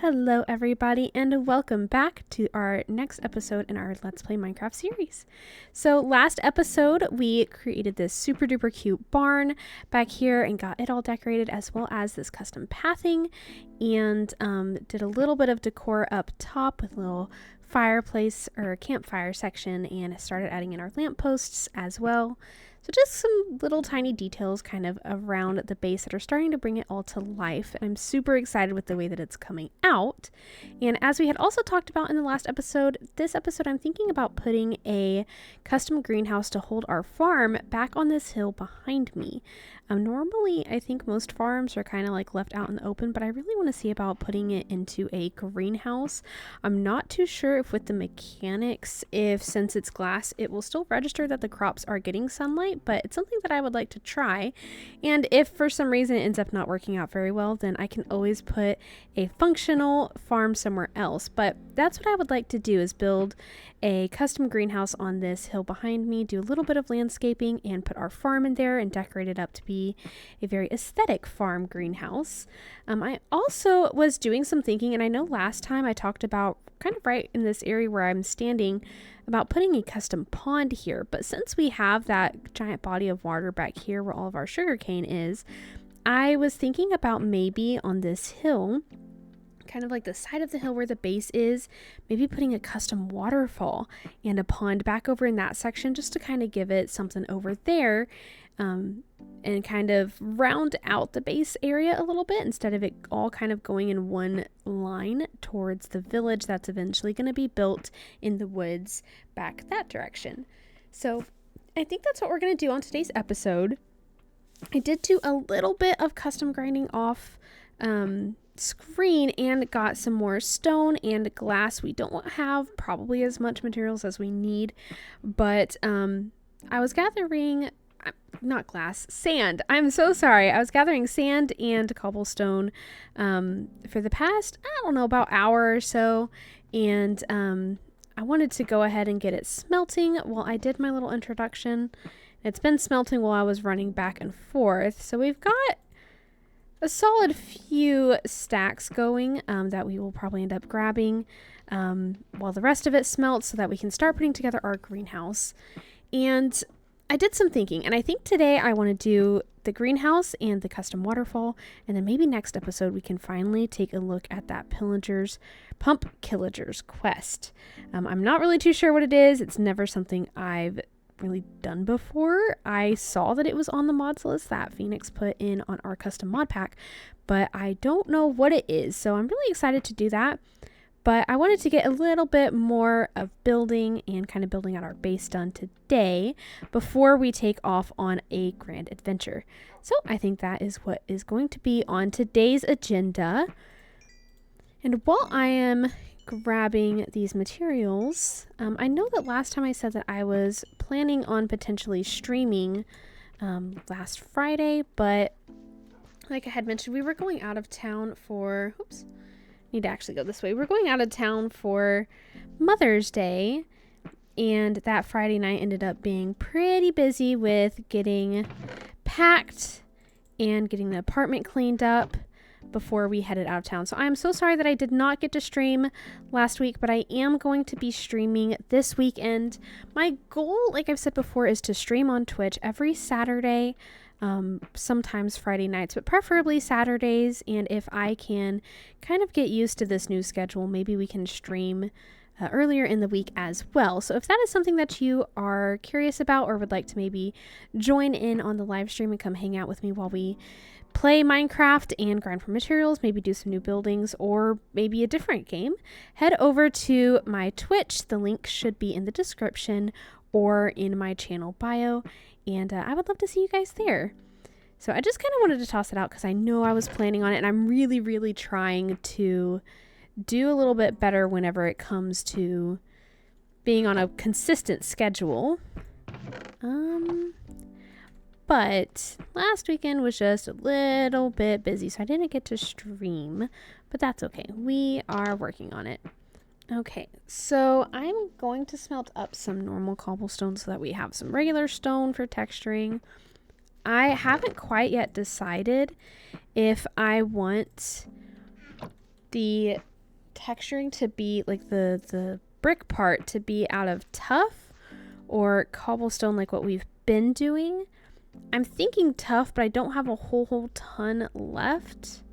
Hello everybody and welcome back to our next episode in our Let's Play Minecraft series. So last episode we created this super duper cute barn back here and got it all decorated, as well as this custom pathing, and did a little bit of decor up top with a little fireplace or campfire section, and started adding in our lampposts as well. So just some little tiny details kind of around the base that are starting to bring it all to life. And I'm super excited with the way that it's coming out. And as we had also talked about in the last episode, this episode I'm thinking about putting a custom greenhouse to hold our farm back on this hill behind me. Normally, I think most farms are kind of like left out in the open, but I really want to see about putting it into a greenhouse. I'm not too sure if with the mechanics, since it's glass, it will still register that the crops are getting sunlight, but it's something that I would like to try. And if for some reason it ends up not working out very well, then I can always put a functional farm somewhere else. But that's what I would like to do, is build a custom greenhouse on this hill behind me, do a little bit of landscaping, and put our farm in there and decorate it up to be a very aesthetic farm greenhouse. I also was doing some thinking, and I know last time I talked about kind of right in this area where I'm standing about putting a custom pond here, but since we have that giant body of water back here where all of our sugarcane is, I was thinking about maybe on this hill, kind of like the side of the hill where the base is, maybe putting a custom waterfall and a pond back over in that section, just to kind of give it something over there, and kind of round out the base area a little bit, instead of it all kind of going in one line towards the village that's eventually going to be built in the woods back that direction. So I think that's what we're going to do on today's episode. I did do a little bit of custom grinding off screen and got some more stone and glass. We don't have probably as much materials as we need, but I was gathering sand. I'm so sorry. I was gathering sand and cobblestone for the past, I don't know, about hour or so, and I wanted to go ahead and get it smelting while I did my little introduction. It's been smelting while I was running back and forth, so we've got a solid few stacks going that we will probably end up grabbing while the rest of it smelts, so that we can start putting together our greenhouse. And I did some thinking, and I think today I want to do the greenhouse and the custom waterfall, and then maybe next episode we can finally take a look at that Pump Killagers quest. I'm not really too sure what it is. It's never something I've really done before. I saw that it was on the mods list that Phoenix put in on our custom mod pack, but I don't know what it is, so I'm really excited to do that. But I wanted to get a little bit more of building and kind of building out our base done today before we take off on a grand adventure. So I think that is what is going to be on today's agenda. And while I am grabbing these materials, I know that last time I said that I was planning on potentially streaming last Friday, but like I had mentioned, we were going out of town for, need to actually go this way. We're going out of town for Mother's Day, and that Friday night ended up being pretty busy with getting packed and getting the apartment cleaned up before we headed out of town. So I'm so sorry that I did not get to stream last week, but I am going to be streaming this weekend. My goal, like I've said before, is to stream on Twitch every Saturday, sometimes Friday nights, but preferably Saturdays. And if I can kind of get used to this new schedule, maybe we can stream earlier in the week as well. So if that is something that you are curious about, or would like to maybe join in on the live stream and come hang out with me while we play Minecraft and grind for materials, maybe do some new buildings, or maybe a different game, head over to my Twitch. The link should be in the description or in my channel bio, and I would love to see you guys there. So I just kind of wanted to toss it out because I know I was planning on it, and I'm really, really trying to do a little bit better whenever it comes to being on a consistent schedule. But last weekend was just a little bit busy, so I didn't get to stream, but that's okay. We are working on it. Okay, so I'm going to smelt up some normal cobblestone so that we have some regular stone for texturing. I haven't quite yet decided if I want the texturing to be like the brick part to be out of tough or cobblestone like what we've been doing. I'm thinking tough, but I don't have a whole ton left.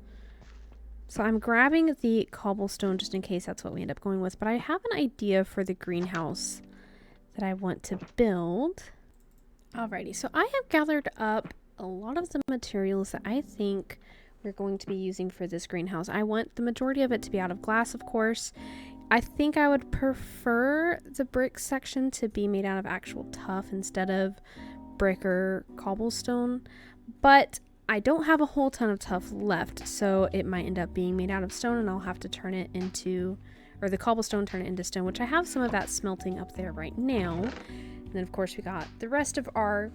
So I'm grabbing the cobblestone just in case that's what we end up going with. But I have an idea for the greenhouse that I want to build. Alrighty, so I have gathered up a lot of the materials that I think we're going to be using for this greenhouse. I want the majority of it to be out of glass, of course. I think I would prefer the brick section to be made out of actual tuff instead of brick or cobblestone, but I don't have a whole ton of tuff left, so it might end up being made out of stone and I'll have to turn it into, or the cobblestone turn it into stone, which I have some of that smelting up there right now. And then of course we got the rest of our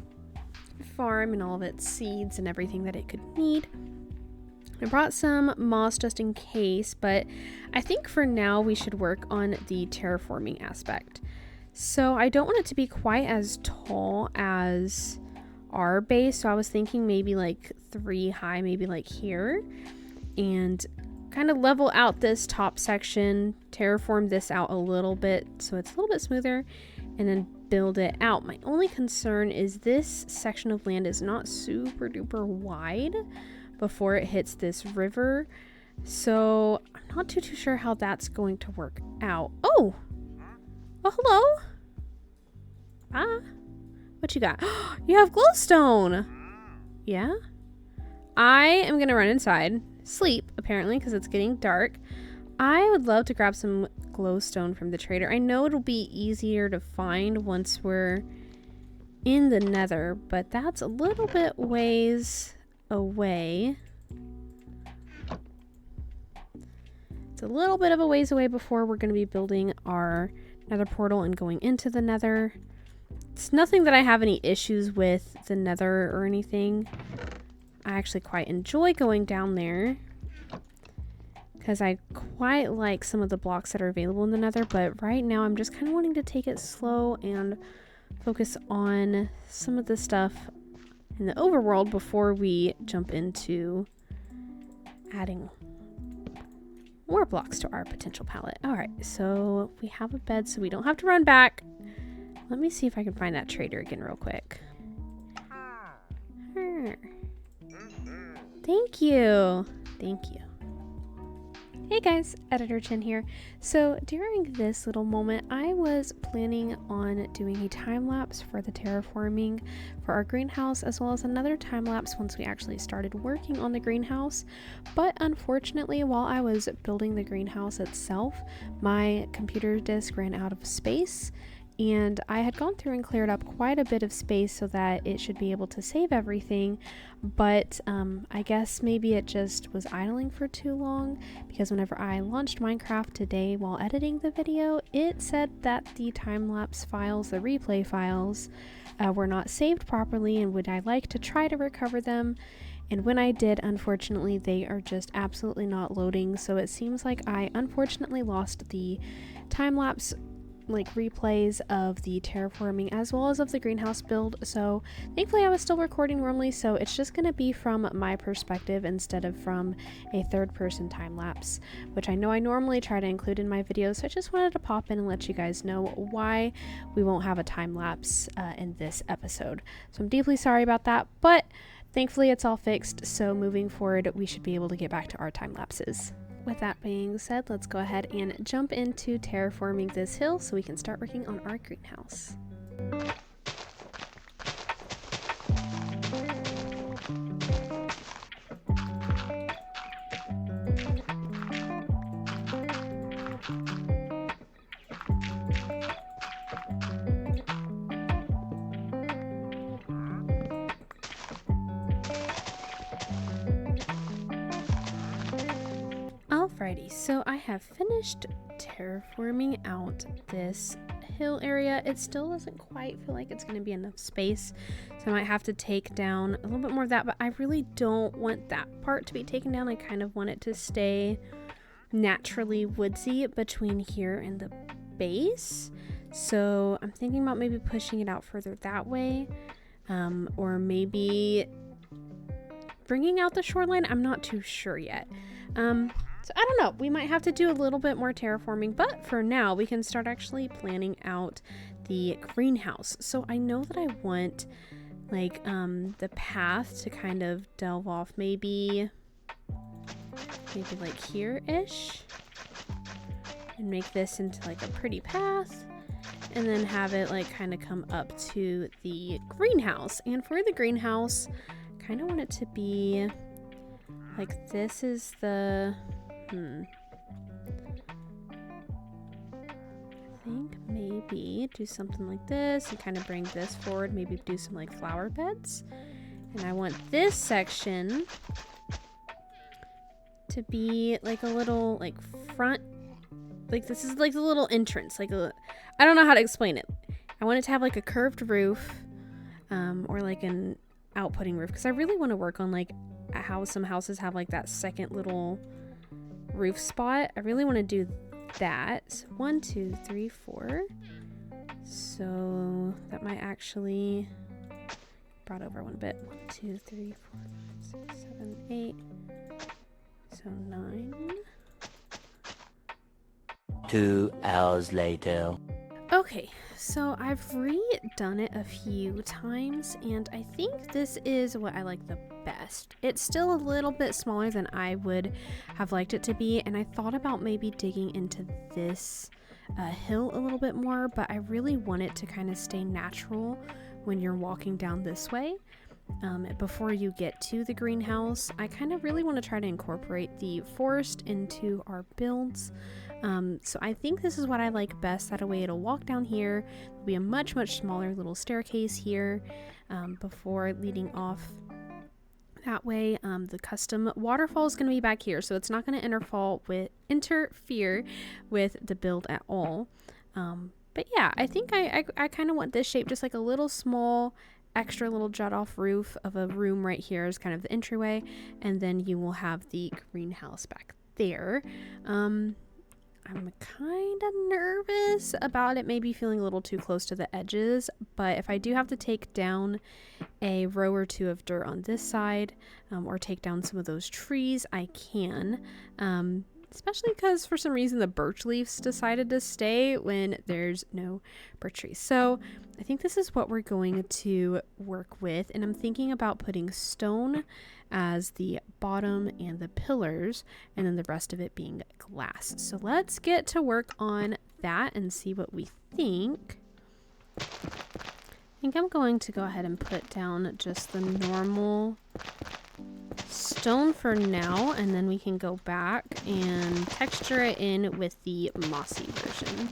farm and all of its seeds and everything that it could need. I brought some moss just in case, but I think for now we should work on the terraforming aspect. So I don't want it to be quite as tall as our base, so I was thinking maybe like 3 high, maybe like here, and kind of level out this top section, terraform this out a little bit so it's a little bit smoother, and then build it out. My only concern is this section of land is not super duper wide before it hits this river, so I'm not too sure how that's going to work out. Oh, hello. What you got? You have glowstone. Yeah, I am gonna run inside, sleep apparently because it's getting dark. I would love to grab some glowstone from the trader. I know it'll be easier to find once we're in the nether, but that's a little bit ways away. It's a little bit of a ways away before we're going to be building our nether portal and going into the nether. It's nothing that I have any issues with the nether or anything. I actually quite enjoy going down there because I quite like some of the blocks that are available in the nether, but right now I'm just kind of wanting to take it slow and focus on some of the stuff in the overworld before we jump into adding more blocks to our potential palette. Alright, so we have a bed so we don't have to run back. Let me see if I can find that trader again real quick. Thank you. Thank you. Hey guys, Editor Chin here. So during this little moment, I was planning on doing a time lapse for the terraforming for our greenhouse, as well as another time lapse once we actually started working on the greenhouse. But unfortunately, while I was building the greenhouse itself, my computer disk ran out of space. And I had gone through and cleared up quite a bit of space so that it should be able to save everything, but I guess maybe it just was idling for too long, because whenever I launched Minecraft today while editing the video, it said that the time-lapse files, the replay files, were not saved properly and would I like to try to recover them. And when I did, unfortunately, they are just absolutely not loading, so it seems like I unfortunately lost the time-lapse replays of the terraforming as well as of the greenhouse build. So thankfully I was still recording normally, so it's just going to be from my perspective instead of from a third-person time lapse, which I know I normally try to include in my videos. So I just wanted to pop in and let you guys know why we won't have a time lapse in this episode. So I'm deeply sorry about that, but thankfully it's all fixed, so moving forward we should be able to get back to our time lapses. With that being said, let's go ahead and jump into terraforming this hill so we can start working on our greenhouse. Alrighty, so I have finished terraforming out this hill area. It still doesn't quite feel like it's going to be enough space, so I might have to take down a little bit more of that, but I really don't want that part to be taken down. I kind of want it to stay naturally woodsy between here and the base, so I'm thinking about maybe pushing it out further that way, or maybe bringing out the shoreline. I'm not too sure yet. So I don't know, we might have to do a little bit more terraforming, but for now we can start actually planning out the greenhouse. So I know that I want like the path to kind of delve off maybe like here-ish, and make this into like a pretty path, and then have it like kind of come up to the greenhouse. And for the greenhouse, kind of want it to be like this is the I think maybe do something like this and kind of bring this forward, maybe do some like flower beds. And I want this section to be like a little like front, like this is like the little entrance, like a, I don't know how to explain it. I want it to have like a curved roof, or like an outputting roof, because I really want to work on like how some houses have like that second little roof spot. I really want to do that. So 1, 2, 3, 4. So that might actually brought over one bit. 1, 2, 3, 4, 5, 6, 7, 8. So 9. 2 hours later. Okay, so I've redone it a few times, and I think this is what I like the best. It's still a little bit smaller than I would have liked it to be, and I thought about maybe digging into this hill a little bit more, but I really want it to kind of stay natural when you're walking down this way. Before you get to the greenhouse, I kind of really want to try to incorporate the forest into our builds. So I think this is what I like best. That way it'll walk down here. There'll be a much smaller little staircase here before leading off. That way the custom waterfall is going to be back here, so it's not going to interfere with the build at all. But yeah, I think I kind of want this shape, just like a little small extra little jut off roof of a room right here is kind of the entryway, and then you will have the greenhouse back there. I'm kind of nervous about it maybe feeling a little too close to the edges, but if I do have to take down a row or two of dirt on this side, or take down some of those trees, I can. Especially because for some reason the birch leaves decided to stay when there's no birch trees. So I think this is what we're going to work with, and I'm thinking about putting stone as the bottom and the pillars, and then the rest of it being glass. So let's get to work on that and see what we think. I think I'm going to go ahead and put down just the normal stone for now, and then we can go back and texture it in with the mossy version.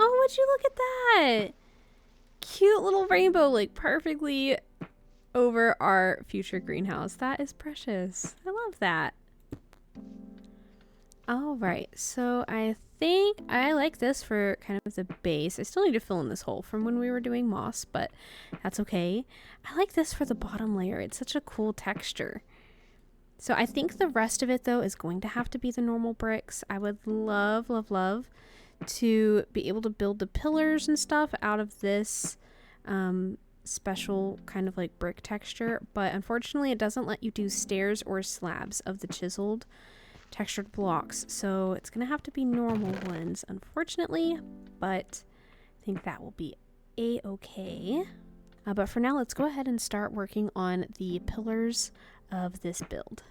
Oh, would you look at that? Cute little rainbow, like perfectly over our future greenhouse. That is precious. I love that. All right, so I think I like this for kind of the base. I still need to fill in this hole from when we were doing moss, but that's okay. I like this for the bottom layer. It's such a cool texture. So I think the rest of it though is going to have to be the normal bricks. I would love to be able to build the pillars and stuff out of this special kind of like brick texture, but unfortunately it doesn't let you do stairs or slabs of the chiseled textured blocks, so it's gonna have to be normal ones, unfortunately, but I think that will be a-okay. But for now, let's go ahead and start working on the pillars of this build.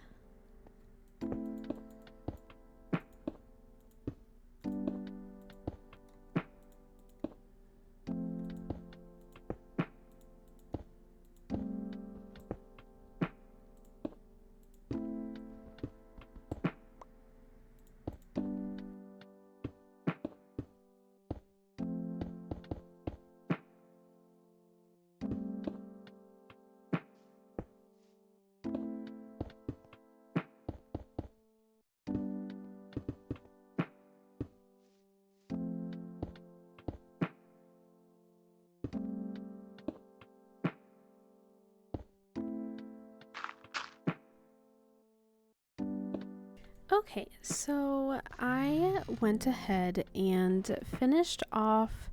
Okay, so I went ahead and finished off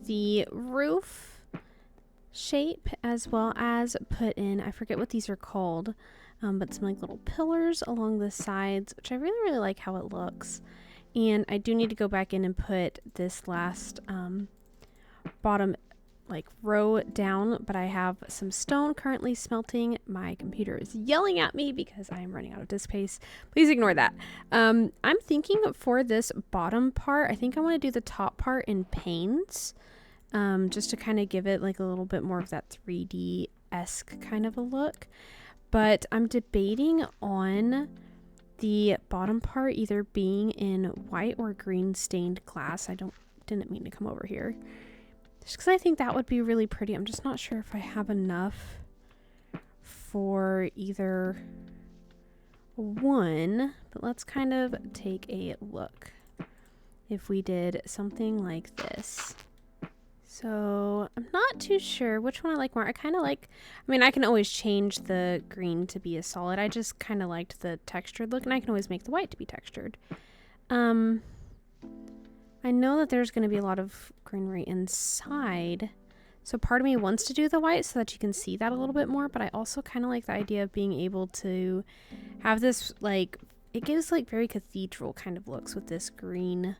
the roof shape, as well as put in, I forget what these are called, but some like little pillars along the sides, which I really, really like how it looks. And I do need to go back in and put this last bottom like row down, but I have some stone currently smelting. My computer is yelling at me because I am running out of disk space. Please ignore that. I'm thinking for this bottom part, I think I want to do the top part in panes, just to kind of give it like a little bit more of that 3D-esque kind of a look. But I'm debating on the bottom part either being in white or green stained glass. Didn't mean to come over here. Just because I think that would be really pretty. I'm just not sure if I have enough for either one, but let's kind of take a look. If we did something like this. So I'm not too sure which one I like more. I can always change the green to be a solid. I just kind of liked the textured look, and I can always make the white to be textured. I know that there's going to be a lot of greenery inside, so part of me wants to do the white so that you can see that a little bit more, but I also kind of like the idea of being able to have this, like, it gives like very cathedral kind of looks with this green,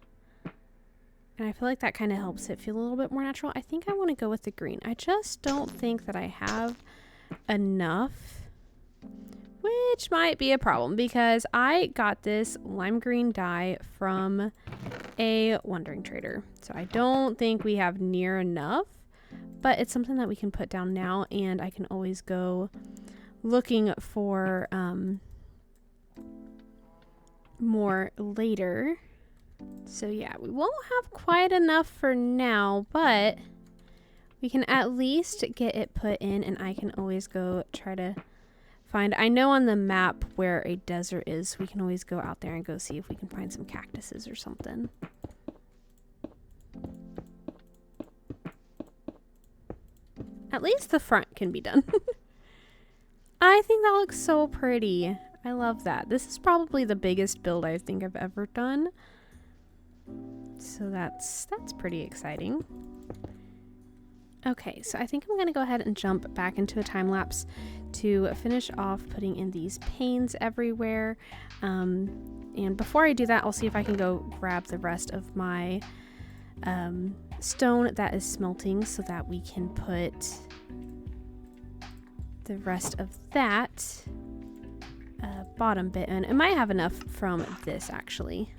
and I feel like that kind of helps it feel a little bit more natural. I think I want to go with the green. I just don't think that I have enough, which might be a problem because I got this lime green dye from a Wandering Trader. So I don't think we have near enough, but it's something that we can put down now, and I can always go looking for more later. So yeah, we won't have quite enough for now, but we can at least get it put in, and I can always go try to find, I know on the map where a desert is, we can always go out there and go see if we can find some cactuses or something. At least the front can be done. I think that looks so pretty. I love that. This is probably the biggest build I think I've ever done. So that's pretty exciting. Okay, so I think I'm going to go ahead and jump back into a time lapse to finish off putting in these panes everywhere. And before I do that, I'll see if I can go grab the rest of my stone that is smelting so that we can put the rest of that bottom bit in. It might have enough from this actually.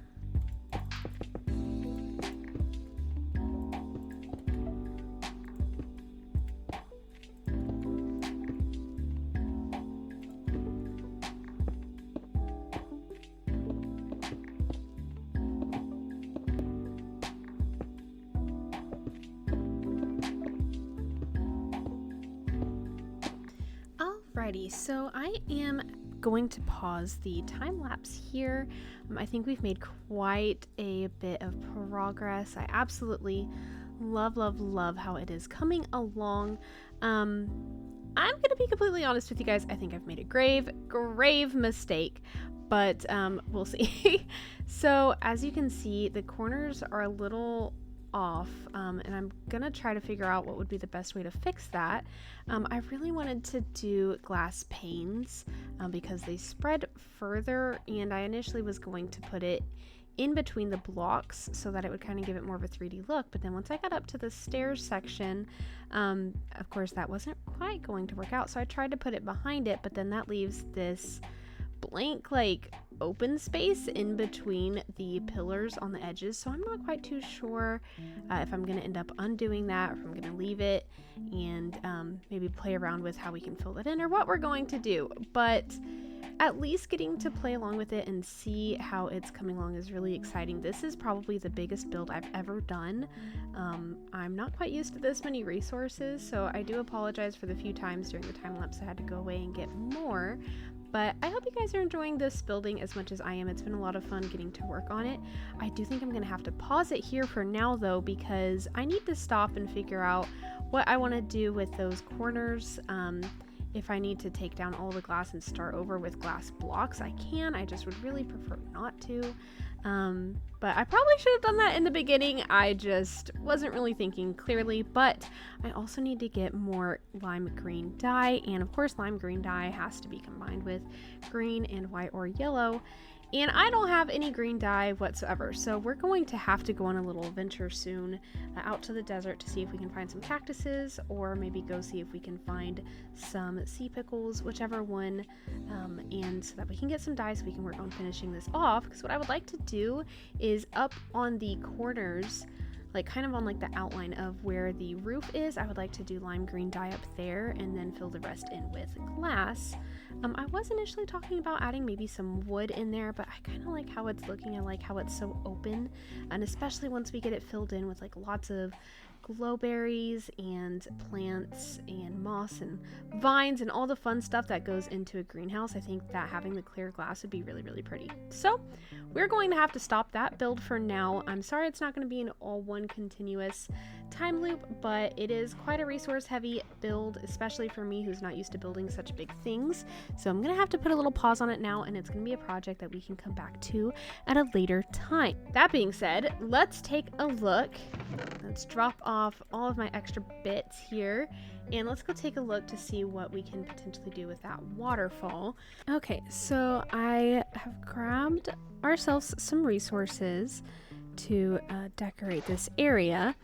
Alrighty, so I am going to pause the time lapse here. I think we've made quite a bit of progress. I absolutely love how it is coming along. I'm gonna be completely honest with you guys. I think I've made a grave mistake, but we'll see. So as you can see, the corners are a little off, and I'm gonna try to figure out what would be the best way to fix that. I really wanted to do glass panes because they spread further, and I initially was going to put it in between the blocks so that it would kind of give it more of a 3D look, but then once I got up to the stairs section, of course that wasn't quite going to work out, so I tried to put it behind it, but then that leaves this blank like open space in between the pillars on the edges, so I'm not quite too sure if I'm going to end up undoing that or if I'm going to leave it and maybe play around with how we can fill that in or what we're going to do. But at least getting to play along with it and see how it's coming along is really exciting. This is probably the biggest build I've ever done. I'm not quite used to this many resources, so I do apologize for the few times during the time lapse I had to go away and get more. But I hope you guys are enjoying this building as much as I am. It's been a lot of fun getting to work on it. I do think I'm going to have to pause it here for now though, because I need to stop and figure out what I want to do with those corners. if I need to take down all the glass and start over with glass blocks, I can. I just would really prefer not to. But I probably should have done that in the beginning. I just wasn't really thinking clearly, but I also need to get more lime green dye. And of course, lime green dye has to be combined with green and white or yellow. And I don't have any green dye whatsoever, so we're going to have to go on a little venture soon out to the desert to see if we can find some cactuses, or maybe go see if we can find some sea pickles, whichever one, and so that we can get some dye so we can work on finishing this off. Because what I would like to do is up on the corners, like kind of on like the outline of where the roof is, I would like to do lime green dye up there and then fill the rest in with glass. I was initially talking about adding maybe some wood in there, but I kind of like how it's looking. I like how it's so open, and especially once we get it filled in with like lots of glowberries and plants and moss and vines and all the fun stuff that goes into a greenhouse. I think that having the clear glass would be really, really pretty. So we're going to have to stop that build for now. I'm sorry it's not going to be an all one continuous time loop, but it is quite a resource heavy build, especially for me who's not used to building such big things. So I'm going to have to put a little pause on it now, and it's going to be a project that we can come back to at a later time. That being said, let's take a look. Let's drop off all of my extra bits here, and let's go take a look to see what we can potentially do with that waterfall. Okay, so I have grabbed ourselves some resources to decorate this area,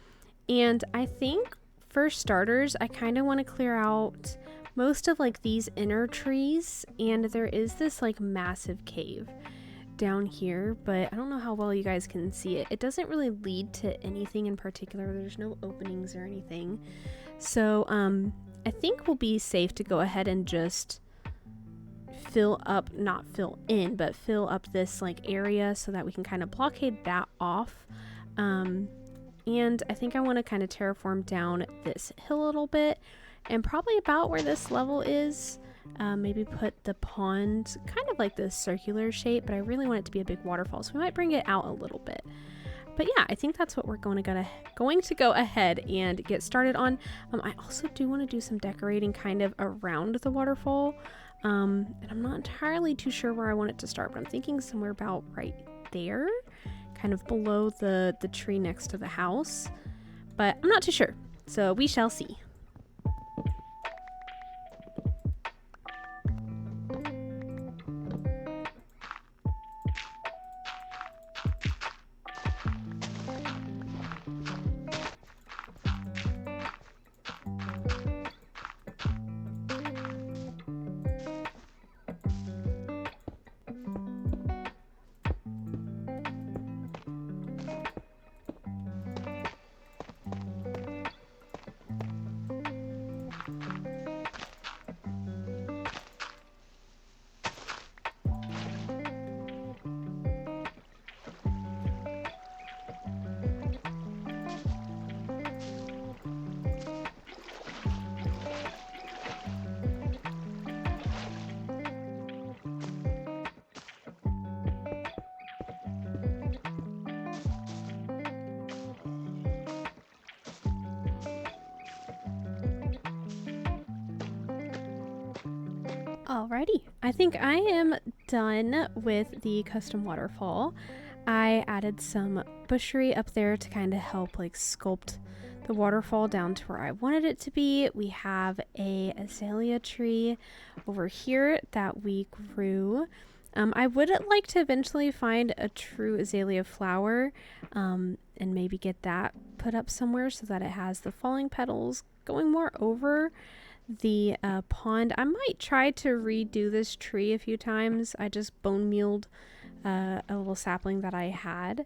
and I think for starters I kind of want to clear out most of like these inner trees, and there is this like massive cave down here, but I don't know how well you guys can see it. It doesn't really lead to anything in particular. There's no openings or anything. So I think we'll be safe to go ahead and just fill up, not fill in, but fill up this like area so that we can kind of blockade that off. And I think I want to kind of terraform down this hill a little bit, and probably about where this level is. Maybe put the pond kind of like this circular shape, but I really want it to be a big waterfall, so we might bring it out a little bit. But yeah, I think that's what we're going to go ahead and get started on. I also do want to do some decorating kind of around the waterfall, and I'm not entirely too sure where I want it to start, but I'm thinking somewhere about right there, kind of below the tree next to the house, but I'm not too sure, so we shall see. Alrighty, I think I am done with the custom waterfall. I added some bushery up there to kind of help like sculpt the waterfall down to where I wanted it to be. We have a azalea tree over here that we grew. I would like to eventually find a true azalea flower and maybe get that put up somewhere so that it has the falling petals going more over the pond. I might try to redo this tree a few times. I just bone mealed a little sapling that I had,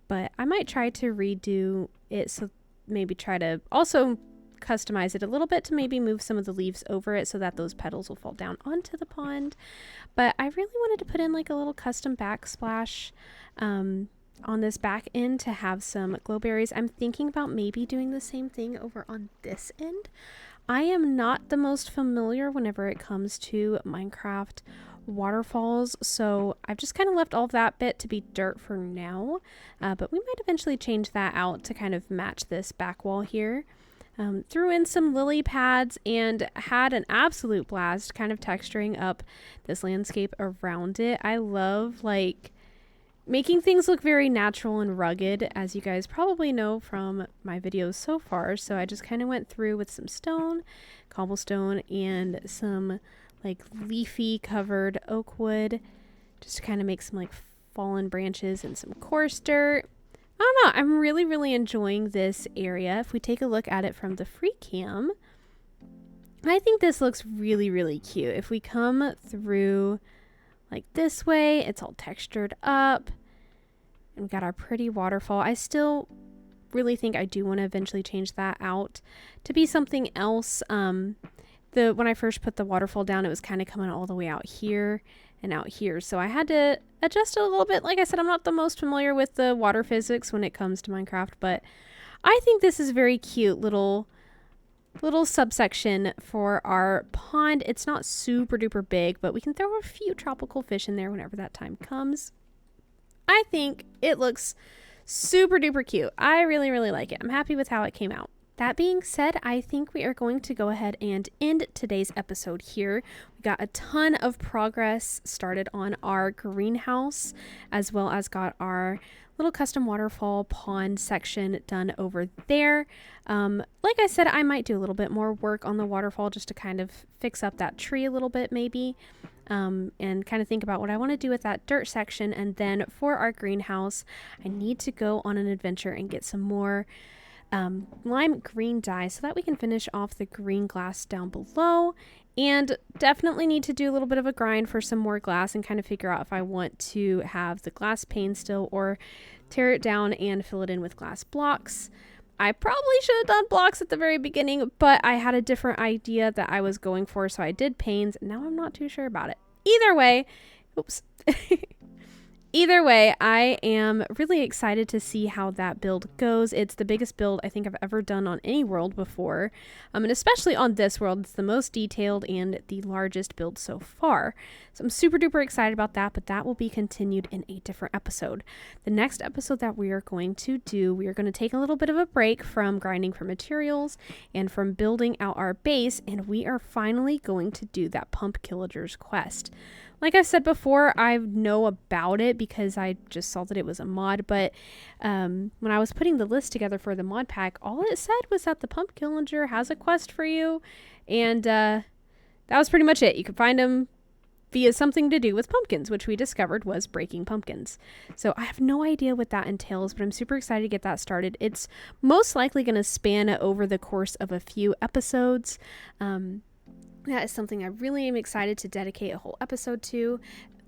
but I might try to redo it, so maybe try to also customize it a little bit to maybe move some of the leaves over it so that those petals will fall down onto the pond. But I really wanted to put in like a little custom backsplash on this back end to have some glowberries. I'm thinking about maybe doing the same thing over on this end. I am not the most familiar whenever it comes to Minecraft waterfalls, so I've just kind of left all of that bit to be dirt for now, but we might eventually change that out to kind of match this back wall here. Threw in some lily pads and had an absolute blast kind of texturing up this landscape around it. I love like making things look very natural and rugged, as you guys probably know from my videos so far. So I just kind of went through with some stone, cobblestone, and some like leafy covered oak wood just to kind of make some like fallen branches and some coarse dirt. I don't know. I'm really, really enjoying this area. If we take a look at it from the free cam, I think this looks really, really cute. If we come through like this way, it's all textured up. And we got our pretty waterfall. I still really think I do want to eventually change that out to be something else. When I first put the waterfall down, it was kind of coming all the way out here and out here. So I had to adjust it a little bit. Like I said, I'm not the most familiar with the water physics when it comes to Minecraft, but I think this is very cute little subsection for our pond. It's not super duper big, but we can throw a few tropical fish in there whenever that time comes. I think it looks super duper cute. I really, really like it. I'm happy with how it came out. That being said, I think we are going to go ahead and end today's episode here. We got a ton of progress started on our greenhouse, as well as got our little custom waterfall pond section done over there. Like I said, I might do a little bit more work on the waterfall just to kind of fix up that tree a little bit maybe, and kind of think about what I want to do with that dirt section. And then for our greenhouse, I need to go on an adventure and get some more lime green dye so that we can finish off the green glass down below, and definitely need to do a little bit of a grind for some more glass and kind of figure out if I want to have the glass pane still or tear it down and fill it in with glass blocks. I probably should have done blocks at the very beginning, but I had a different idea that I was going for, so I did panes, and now I'm not too sure about it. Either way, Either way, I am really excited to see how that build goes. It's the biggest build I think I've ever done on any world before, and especially on this world. It's the most detailed and the largest build so far. So I'm super duper excited about that, but that will be continued in a different episode. The next episode that we are going to do, we are going to take a little bit of a break from grinding for materials and from building out our base, and we are finally going to do that Pump Killager's quest. Like I've said before, I know about it because I just saw that it was a mod, but when I was putting the list together for the mod pack, all it said was that the Pump Killager has a quest for you, and that was pretty much it. You could find him via something to do with pumpkins, which we discovered was breaking pumpkins. So I have no idea what that entails, but I'm super excited to get that started. It's most likely going to span over the course of a few episodes. That is something I really am excited to dedicate a whole episode to.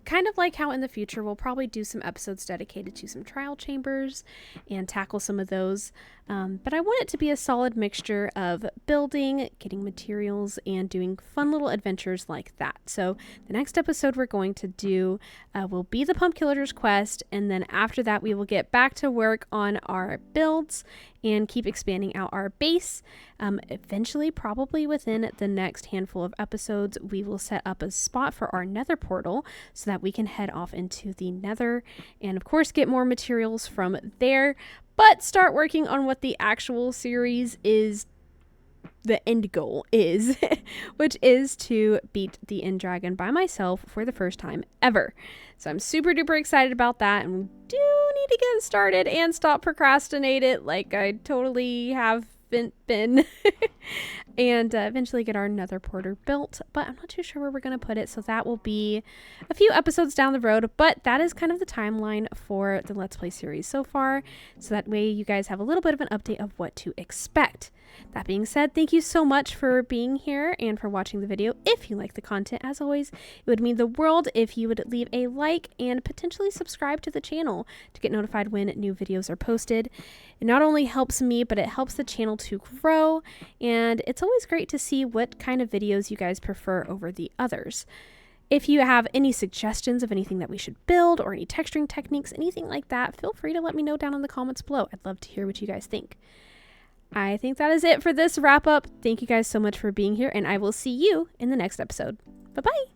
Kind of like how in the future we'll probably do some episodes dedicated to some trial chambers and tackle some of those. But I want it to be a solid mixture of building, getting materials, and doing fun little adventures like that. So the next episode we're going to do will be the Pump Killager's quest, and then after that we will get back to work on our builds and keep expanding out our base. Eventually, probably within the next handful of episodes, we will set up a spot for our nether portal so that we can head off into the nether and of course get more materials from there, but start working on what the actual series is, the end goal is, which is to beat the end dragon by myself for the first time ever. So I'm super duper excited about that, and we do need to get started and stop procrastinating like I totally have been and eventually get our nether portal built, but I'm not too sure where we're going to put it, so that will be a few episodes down the road. But that is kind of the timeline for the Let's Play series so far, so that way you guys have a little bit of an update of what to expect. That being said, thank you so much for being here and for watching the video. If you like the content, as always, it would mean the world if you would leave a like and potentially subscribe to the channel to get notified when new videos are posted. It not only helps me, but it helps the channel to grow, and it's always great to see what kind of videos you guys prefer over the others. If you have any suggestions of anything that we should build or any texturing techniques, anything like that, feel free to let me know down in the comments below. I'd love to hear what you guys think. I think that is it for this wrap up. Thank you guys so much for being here, and I will see you in the next episode. Bye-bye.